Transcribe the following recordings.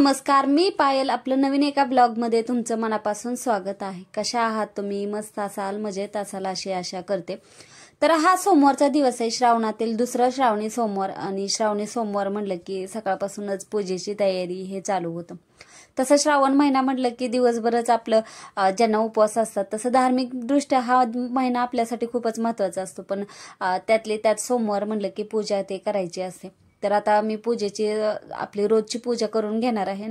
नमस्कार, मी पायल. आपलं नवीन एका ब्लॉगमध्ये तुमचं मनापासून स्वागत आहे. कशा आहात तुम्ही? मस्त असाल, मजेत असाल अशी आशा करते. तर हा सोमवारचा दिवस आहे, श्रावणातील दुसरा श्रावणी सोमवार. आणि श्रावणी सोमवार म्हटलं की सकाळपासूनच पूजेची तयारी हे चालू होतं. तसं श्रावण महिना म्हटलं की दिवसभरच आपलं ज्यांना उपवास असतात तसं धार्मिक दृष्ट्या हा महिना आपल्यासाठी खूपच महत्त्वाचा असतो. पण त्यातले त्यात सोमवार म्हटलं की पूजा ते करायची असते. तर आता मी पूजेची आपली रोजची पूजा करून घेणार आहे.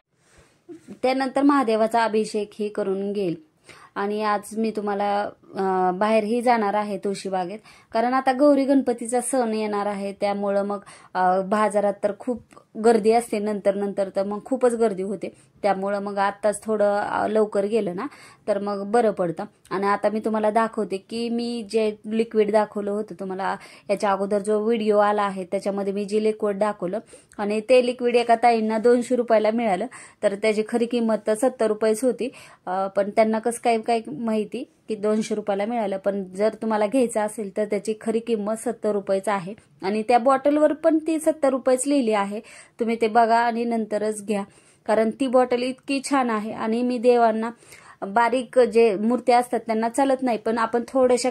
त्यानंतर महादेवाचा अभिषेक ही करून घेईल. आणि आज मी तुम्हाला बाहेरही जाणार आहे तुळशीबागेत, कारण आता गौरी गणपतीचा सण येणार आहे. त्यामुळं मग बाजारात तर खूप गर्दी असते, नंतर तर मग खूपच गर्दी होते. त्यामुळं मग आत्ताच थोडं लवकर गेलं ना तर मग बरं पडतं. आणि आता मी तुम्हाला दाखवते की मी जे लिक्विड दाखवलं होतं तुम्हाला याच्या अगोदर जो व्हिडिओ आला आहे त्याच्यामध्ये मी जे लिक्विड दाखवलं, आणि ते लिक्विड एका ताईंना 200 रुपयाला मिळालं. तर त्याची खरी किंमत तर 70 रुपयेच होती, पण त्यांना कसं काय माहिती की 200 रुपयाला मिळालं. पण जर तुम्हाला घ्यायचं असेल तर त्याची खरी किंमत 70 रुपयेच आहे. आणि त्या बॉटलवर पण ती 70 रुपयेच लिहिली आहे. तुम्ही ते बघा आणि नंतरच घ्या, कारण ती बॉटल इतकी छान आहे. आणि मी देवांना बारीक जे मूर्त्या असतात त्यांना चालत नाही, पण आपण थोड्याशा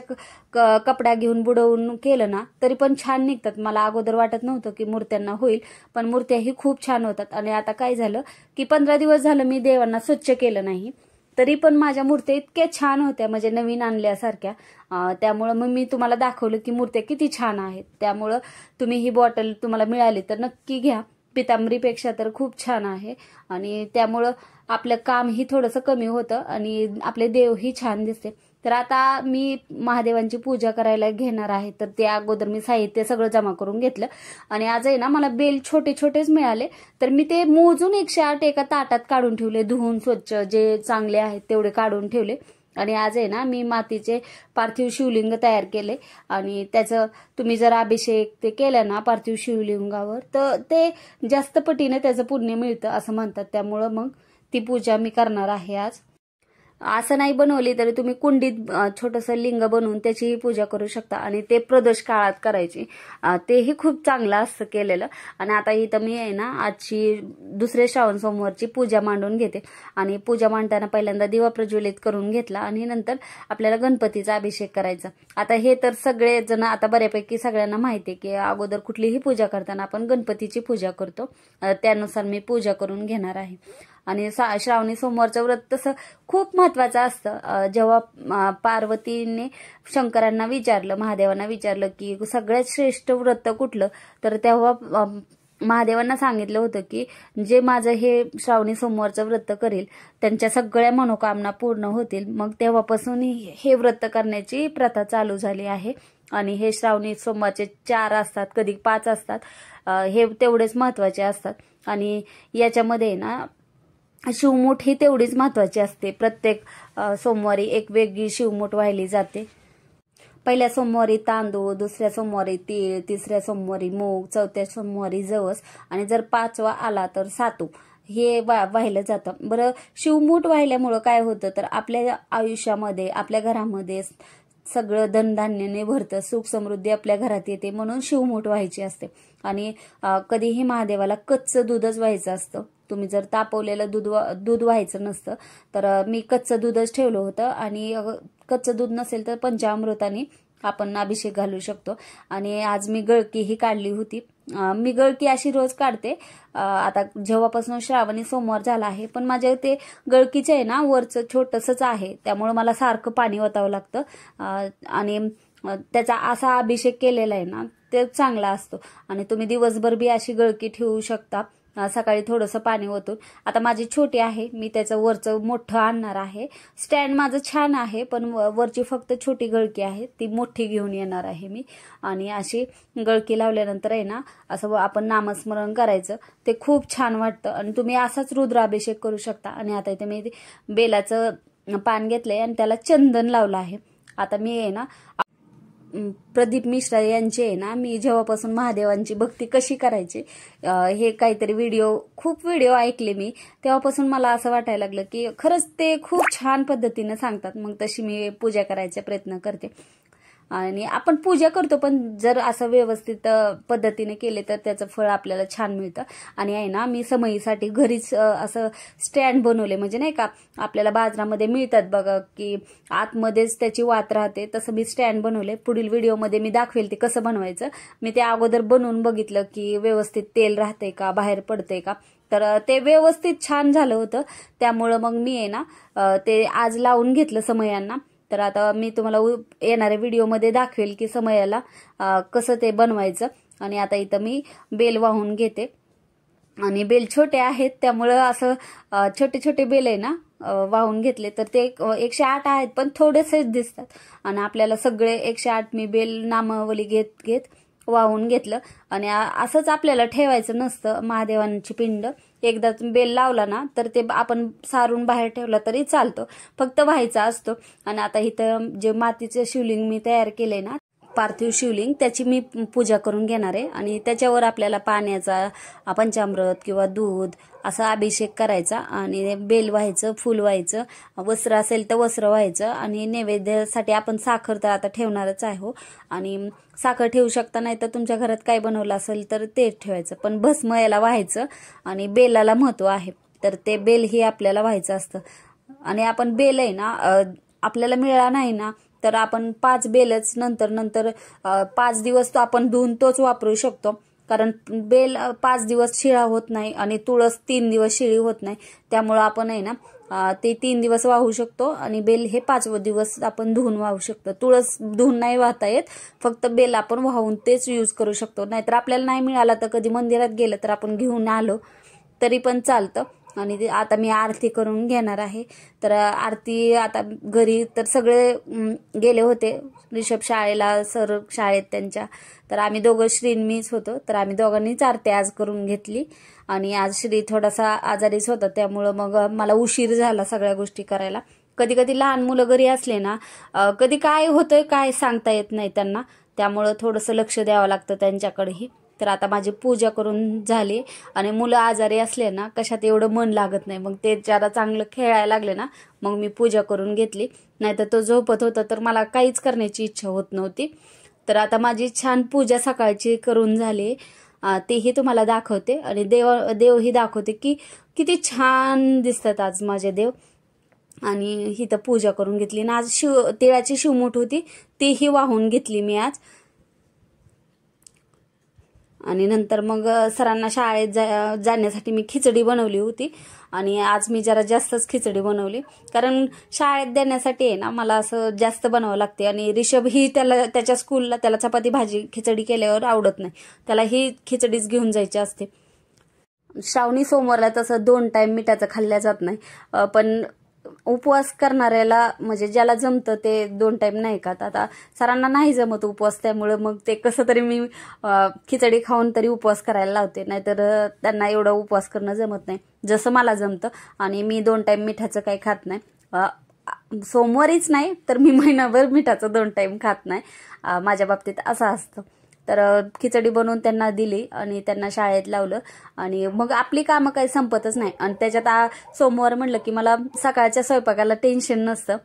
कपडा घेऊन बुडवून केलं ना तरी पण छान निघतात. मला अगोदर वाटत नव्हतं की मूर्त्यांना होईल, पण मूर्त्याही खूप छान होतात. आणि आता काय झालं की 15 दिवस झालं मी देवांना स्वच्छ केलं नाही, तरी पण माझ्या मूर्त्या इतक्या छान होत्या, म्हणजे नवीन आणल्यासारख्या. त्यामुळं मग मी तुम्हाला दाखवलं की मूर्त्या किती छान आहेत. त्यामुळं तुम्ही ही बॉटल तुम्हाला मिळाली तर नक्की घ्या. पितांबरीपेक्षा तर खूप छान आहे. आणि त्यामुळं आपलं कामही थोडंसं कमी होतं आणि आपले देवही छान दिसते. तर आता मी महादेवांची पूजा करायला घेणार आहे. तर ते अगोदर मी साहित्य सगळं जमा करून घेतलं. आणि आज आहे ना मला बेल छोटे छोटेच मिळाले, तर मी ते मोजून 108 एका ताटात काढून ठेवले. धुवून स्वच्छ जे चांगले आहेत तेवढे काढून ठेवले. आणि आज आहे ना मी मातीचे पार्थिव शिवलिंग तयार केले. आणि त्याचं तुम्ही जर अभिषेक ते केलं ना पार्थिव शिवलिंगावर तर ते जास्त पटीने त्याचं पुण्य मिळतं असं म्हणतात. त्यामुळं मग ती पूजा मी करणार आहे आज. असं नाही बनवली तरी तुम्ही कुंडीत छोटंसं लिंग बनवून त्याचीही पूजा करू शकता. आणि ते प्रदोष काळात करायची, तेही खूप चांगलं असतं केलेलं. आणि आता इथं मी आहे ना आजची दुसऱ्या श्रावण सोमवारची पूजा मांडून घेते. आणि पूजा मांडताना पहिल्यांदा दिवा प्रज्वलित करून घेतला आणि नंतर आपल्याला गणपतीचा अभिषेक करायचा. आता हे तर सगळेजण आता बऱ्यापैकी सगळ्यांना माहिती आहे की अगोदर कुठलीही पूजा करताना आपण गणपतीची पूजा करतो. त्यानुसार मी पूजा करून घेणार आहे. आणि श्रावणी सोमवारचं व्रत तसं खूप महत्वाचं असतं. जेव्हा पार्वतीने शंकरांना विचारलं, महादेवांना विचारलं की सगळ्यात श्रेष्ठ व्रत कुठलं, तर तेव्हा महादेवांना सांगितलं होतं की जे माझं हे श्रावणी सोमवारचं व्रत करेल त्यांच्या सगळ्या मनोकामना पूर्ण होतील. मग तेव्हापासून हे व्रत करण्याची प्रथा चालू झाली आहे. आणि हे श्रावणी सोमवारचे 4 असतात, कधी 5 असतात, हे तेवढेच महत्वाचे असतात. आणि याच्यामध्ये ना शिवमूठ ही तेवढीच महत्वाची असते. प्रत्येक सोमवारी एक वेगळी शिवमूठ वाहिली जाते. पहिल्या सोमवारी तांदूळ, दुसऱ्या सोमवारी तीळ, तिसऱ्या सोमवारी मूग, चौथ्या सोमवारी जवस, आणि जर 5वा आला तर सातू हे वाहिलं जातं. बरं, शिवमूठ वाहिल्यामुळं काय होतं तर आपल्या आयुष्यामध्ये आपल्या घरामध्ये सगळं धनधान्याने भरतं, सुख समृद्धी आपल्या घरात येते, म्हणून शिवमूठ व्हायची असते. आणि कधीही महादेवाला कच्चं दूधच व्हायचं असतं. तुम्ही जर तापवलेलं दूध व्हायचं नसतं. तर मी कच्चं दूधच ठेवलं होतं. आणि कच्चं दूध नसेल तर पंचामृताने आपण अभिषेक घालू शकतो. आणि आज मी गळकी ही काढली होती. मी गळकी अशी रोज काढते आता जेव्हापासून श्रावणी सोमवार झाला आहे. पण माझ्या ते गळकीचं आहे ना वरचं छोटंसंच आहे, त्यामुळे मला सारखं पाणी ओतावं लागतं. आणि त्याचा असा अभिषेक केलेला आहे ना ते चांगला असतो. आणि तुम्ही दिवसभर बी अशी गळकी ठेवू शकता, सकाळी थोडंसं पाणी ओतून. आता माझी छोटी आहे, मी त्याचं वरचं मोठं आणणार आहे. स्टँड माझं छान आहे, पण वरची फक्त छोटी गळकी आहे, ती मोठी घेऊन येणार आहे मी. आणि अशी गळकी लावल्यानंतर आहे ना असं आपण नामस्मरण करायचं, ते खूप छान वाटतं. आणि तुम्ही असाच रुद्राभिषेक करू शकता. आणि आता इथे मी बेलाचं पान घेतलंय आणि त्याला चंदन लावलं आहे. आता मी आहे ना प्रदीप मिश्रा यांचे आहे ना मी जेव्हापासून महादेवांची भक्ती कशी करायची हे काहीतरी खूप व्हिडिओ ऐकले मी, तेव्हापासून मला असं वाटायला लागलं की खरंच ते खूप छान पद्धतीने सांगतात. मग तशी मी पूजा करायचा प्रयत्न करते. आणि आपण पूजा करतो, पण जर असं व्यवस्थित पद्धतीने केले तर त्याचं फळ आपल्याला छान मिळतं. आणि आहे ना, मी समईसाठी घरीच असं स्टँड बनवले, म्हणजे नाही का आपल्याला बाजारामध्ये मिळतात बघा की आतमध्येच त्याची वात राहते, तसं मी स्टँड बनवले. पुढील व्हिडिओमध्ये मी दाखवेल ते कसं बनवायचं. मी ते अगोदर बनवून बघितलं की व्यवस्थित तेल राहते का, बाहेर पडते का, तर ते व्यवस्थित छान झालं होतं. त्यामुळं मग मी आहे ना ते आज लावून घेतलं समयांना. तर आता मी तुम्हाला येणाऱ्या व्हिडिओमध्ये दाखवेल की समयाला कसं ते बनवायचं. आणि आता इथं मी बेल वाहून घेते, आणि बेल छोटे आहेत त्यामुळं असं छोटे छोटे बेल आहे ना वाहून घेतले. तर ते 108 आहेत, पण थोडेसेच दिसतात. आणि आपल्याला सगळे 108 मी बेल नामावली घेत घेत वाहून घेतलं. आणि असंच आपल्याला ठेवायचं नसतं महादेवांची पिंड. एकदा बेल लावला ना तर ते आपण सारून बाहेर ठेवला तरी चालतो, फक्त व्हायचा असतो. आणि आता इथं जे मातीचं शिवलिंग मी तयार केलंय ना, पार्थिव शिवलिंग, त्याची मी पूजा करून घेणार आहे. आणि त्याच्यावर आपल्याला पाण्याचा पंचामृत किंवा दूध असा अभिषेक करायचा. आणि बेल व्हायचं, फुल व्हायचं, वस्त्र असेल तर वस्त्र व्हायचं. आणि नैवेद्यासाठी आपण साखर तर आता ठेवणारच आहे. आणि साखर ठेवू शकता, नाही तर तुमच्या घरात काय बनवलं असेल तर ते ठेवायचं, पण भस्म याला व्हायचं. आणि बेलाला महत्व आहे, तर ते बेल हे आपल्याला व्हायचं असतं. आणि आपण बेल आहे ना आपल्याला मिळाला नाही ना तर आपण 5 बेलच नंतर 5 दिवस तो आपण धुवून तोच वापरू शकतो. कारण बेल 5 दिवस शिळा होत नाही, आणि तुळस 3 दिवस शिळी होत नाही. त्यामुळं आपण आहे ना ते 3 दिवस वाहू शकतो, आणि बेल हे 5 दिवस आपण धुवून वाहू शकतो. तुळस धुवून नाही वाहता येत, फक्त बेल आपण वाहून तेच यूज करू शकतो. नाहीतर आपल्याला नाही मिळाला तर कधी मंदिरात गेलं तर आपण घेऊन आलो तरी पण चालतं. आणि आता मी आरती करून घेणार आहे. तर आरती आता घरी तर सगळे गेले होते, ऋषभ शाळेला, सर शाळेत त्यांच्या. तर आम्ही दोघं, श्री मीच होतो, तर आम्ही दोघांनीच आरती आज करून घेतली. आणि आज श्री थोडासा आजारीच होता, त्यामुळं मग मला उशीर झाला सगळ्या गोष्टी करायला. कधी कधी लहान मुलं घरी असले ना कधी काय होतंय काय सांगता येत नाही त्यांना, त्यामुळं थोडंसं लक्ष द्यावं लागतं त्यांच्याकडेही. तर आता माझी पूजा करून झाली. आणि मुलं आजारी असले ना कशात एवढं मन लागत नाही, मग ते जरा चांगलं खेळायला लागले ना मग मी पूजा करून घेतली. नाहीतर तो झोपत होता तर मला काहीच करण्याची इच्छा होत नव्हती. तर आता माझी छान पूजा सकाळची करून झाली, तेही तुम्हाला दाखवते. आणि देवही दाखवते की किती छान दिसतात आज माझे देव. आणि ही तर पूजा करून घेतली ना. आज तिळाची शिवमूठ होती, तीही वाहून घेतली मी आज. आणि नंतर मग सरांना शाळेत जाण्यासाठी मी खिचडी बनवली होती. आणि आज मी जरा जास्तच खिचडी बनवली, कारण शाळेत देण्यासाठी आहे ना मला असं जास्त बनावं लागते. आणि ऋषभ ही त्याच्या स्कूलला त्याला चपाती भाजी खिचडी केल्यावर आवडत नाही, त्याला ही खिचडीच घेऊन जायची असते. श्रावणी सोमवारला तसं 2 टाइम मिठाचं खाल्ल्या जात नाही, पण उपवास करणाऱ्याला म्हणजे ज्याला जमतं ते 2 टाइम नाही खात. आता सरांना नाही जमत उपवास, त्यामुळे मग ते कसं तरी मी खिचडी खाऊन तरी उपवास करायला लावते, नाहीतर त्यांना एवढं उपवास करणं जमत नाही जसं मला जमतं. आणि मी 2 टाइम मिठाचं काही खात नाही, सोमवारीच नाही तर मी महिनाभर मिठाचं 2 टाइम खात नाही. माझ्या बाबतीत असं असतं. तर खिचडी बनवून त्यांना दिली आणि त्यांना शाळेत लावलं. आणि मग आपली कामं काही संपतच नाही. आणि त्याच्यात सोमवार म्हणलं की मला सकाळच्या स्वयंपाकाला टेन्शन नसतं,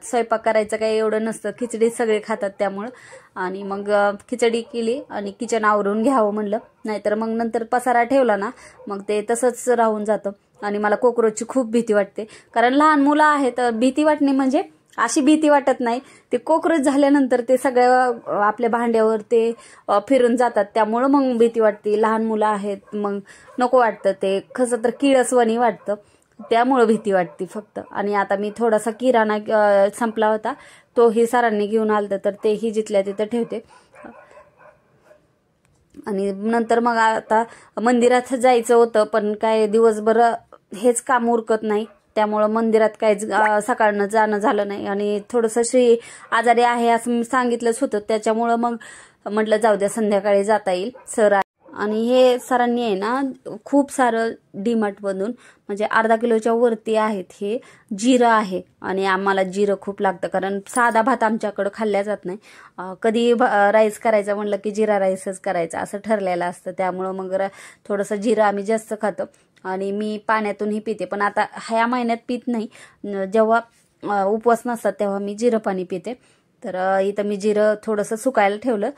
स्वयंपाक करायचं काही एवढं नसतं, खिचडी सगळे खातात त्यामुळं. आणि मग खिचडी केली आणि किचन आवरून घ्यावं म्हणलं, नाहीतर मग नंतर पसारा ठेवला ना मग ते तसंच राहून जातं. आणि मला कॉकरोचची खूप भीती वाटते, कारण लहान मुलं आहेत. भीती वाटणे म्हणजे अशी भीती वाटत नाही, ते कॉकरोच झाल्यानंतर ते सगळ्या आपल्या भांड्यावर ते फिरून जातात, त्यामुळं मग भीती वाटते. लहान मुलं आहेत मग नको वाटतं, ते कसं तर किळसवाणी वाटतं, त्यामुळं भीती वाटते फक्त. आणि आता मी थोडासा किराणा संपला होता, तोही सरांनी घेऊन आलता, तर तेही जिथल्या तिथं ठेवते. आणि नंतर मग आता मंदिरात जायचं होतं, पण काय दिवसभर हेच काम उरकत नाही, त्यामुळं मंदिरात काही सकाळनं जाणं झालं नाही. आणि थोडंसं श्री आजारी आहे असं मी सांगितलंच होतं, त्याच्यामुळं मग म्हटलं जाऊ द्या, संध्याकाळी जाता येईल. सर आणि हे सरांनी आहे ना खूप सारं डीमार्टमधून म्हणजे अर्धा किलोच्या वरती आहेत, हे जिरं आहे. आणि आम्हाला जिरं खूप लागतं, कारण साधा भात आमच्याकडं खाल्ल्या जात नाही. कधी राईस करायचं म्हणलं की जिरा राईसच करायचा असं ठरलेलं असतं, त्यामुळं मग थोडंसं जिरं आम्ही जास्त खातो. आणि मी पाण्यातूनही पिते, पण आता ह्या महिन्यात पित नाही, जेव्हा उपवास नसतात तेव्हा मी जिरं पाणी पिते. तर इथं मी जिरं थोडंसं सुकायला ठेवलं.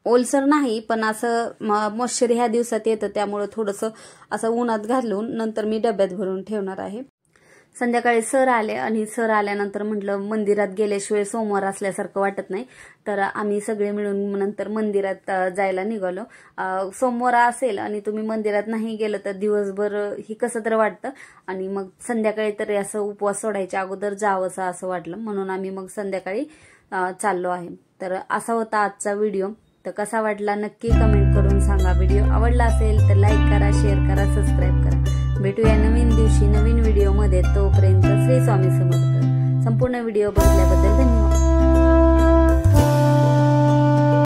ओलसर नाही, पण असं मॉइश्चर ह्या दिवसात येतं, त्यामुळे थोडंसं असं उन्हात घालून नंतर मी डब्यात भरून ठेवणार आहे. संध्याकाळी सर आले आणि सर आल्यानंतर म्हटलं मंदिरात गेल्याशिवाय सोमवार असल्यासारखं वाटत नाही, तर आम्ही सगळे मिळून नंतर मंदिरात जायला निघालो. सोमवार असेल आणि तुम्ही मंदिरात नाही गेलं तर दिवसभर ही कसं तर वाटतं, आणि मग संध्याकाळी तरी असं उपवास सोडायच्या अगोदर जावंसं असं वाटलं, म्हणून आम्ही मग संध्याकाळी चाललो आहे. तर असा होता आजचा व्हिडिओ. तर कसा वाटला नक्की कमेंट करून सांगा. व्हिडिओ आवडला असेल तर लाईक करा, शेअर करा, सबस्क्राईब करा. भेटूया नवीन दिवशी नवीन व्हिडिओमध्ये. तोपर्यंत श्री स्वामी समर्थ. संपूर्ण व्हिडिओ बघितल्याबद्दल धन्यवाद.